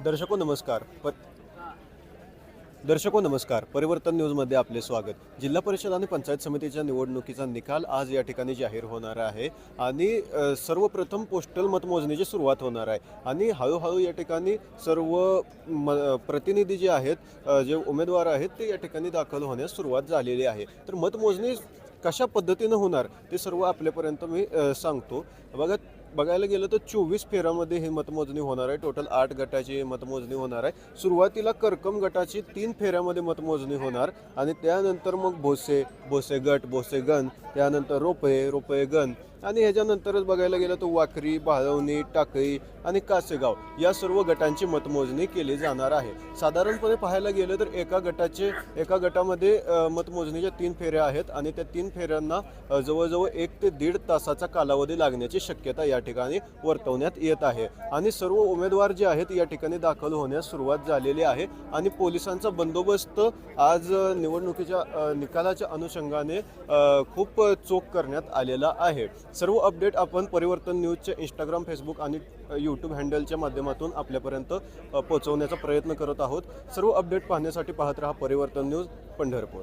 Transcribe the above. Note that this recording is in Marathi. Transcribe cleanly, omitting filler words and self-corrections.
दर्शको नमस्कार दर्शको नमस्कार परिवर्तन न्यूजमध्ये आपले स्वागत। जिल्हा परिषद आणि पंचायत समितीच्या निवडणुकीचा निकाल आज या ठिकाणी जाहीर होणार आहे आणि सर्वप्रथम पोस्टल मतमोजणीची सुरुवात होणार आहे आणि हळूहळू या ठिकाणी सर्व प्रतिनिधी जे आहेत जे उमेदवार आहेत ते या ठिकाणी दाखल होण्यास सुरुवात झालेली आहे। तर मतमोजणी कशा पद्धतीने होणार ते सर्व आपल्यापर्यंत मी सांगतो। बघायला गेलं तर 24 फेऱ्यामध्ये ही मतमोजणी होणार आहे। टोटल 8 गटाची मतमोजणी होणार आहे। सुरुवातीला करकम गटाची 3 फेऱ्यामध्ये मतमोजणी होणार आणि त्यानंतर मग भोसे गट, भोसे गण, त्यानंतर रोपये गण आणि ह्याच्यानंतरच बघायला गेलं तर वाखरी, बाळवणी, टाकळी आणि कासेगाव या सर्व गटांची मतमोजणी केली जाणार आहे। साधारणपणे पाहायला गेलं तर एका गटामध्ये मतमोजणीच्या 3 फेऱ्या आहेत आणि त्या 3 फेऱ्यांना जवळजवळ 1 ते 1.5 तासाचा कालावधी लागण्याची शक्यता या ठिकाणी वर्तवण्यात येत आहे आणि सर्व उमेदवार जे आहेत या ठिकाणी दाखल होण्यास सुरुवात झालेली आहे आणि पोलिसांचा बंदोबस्त आज निवडणुकीच्या निकालाच्या अनुषंगाने खूप चोख करण्यात आलेला आहे। सर्व अपडेट आपण परिवर्तन न्यूजच्या इंस्टाग्राम, फेसबुक आणि यूट्यूब हँडलच्या माध्यमातून आपल्यापर्यंत पोहोचवण्याचा प्रयत्न करत आहोत। सर्व अपडेट पाहण्यासाठी पाहत रहा परिवर्तन न्यूज पंढरपूर।